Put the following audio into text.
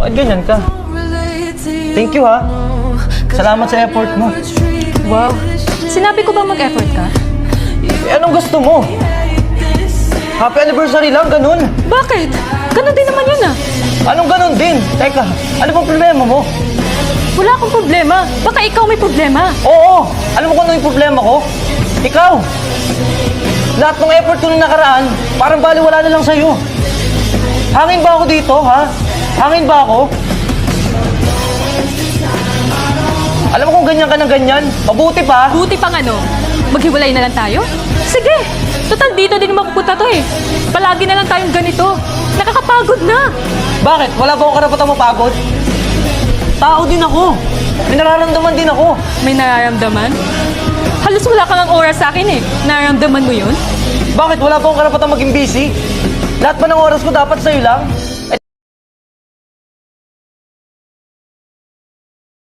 Bakit ganyan ka? Thank you ha. Salamat sa effort mo. Wow. Sinabi ko ba mag-effort ka? Eh, anong gusto mo? Happy anniversary lang, ganun. Bakit? Ganun din naman yun ah. Anong ganun din? Teka, ano pang problema mo? Wala akong problema. Baka ikaw may problema. Oo! Alam mo kung ano yung problema ko? Ikaw! Lahat ng effort ko nung nakaraan, parang baliwala na lang sa'yo. Hangin ba ako dito, ha? Hangin ba ako? Alam mo kung ganyan ka ng ganyan, mabuti pa. Buti pang ano? Maghiwalay na lang tayo? Sige! Total dito din mapupunta to eh. Palagi na lang tayong ganito. Nakakapagod na. Bakit? Wala ba akong karapatang mapagod? Tao din ako. May nararamdaman din ako. May nararamdaman? Halos wala ka ng oras sa akin eh. Nararamdaman mo yun? Bakit? Wala ba akong karapatang maging busy? Lahat ba ng oras ko dapat sa'yo lang?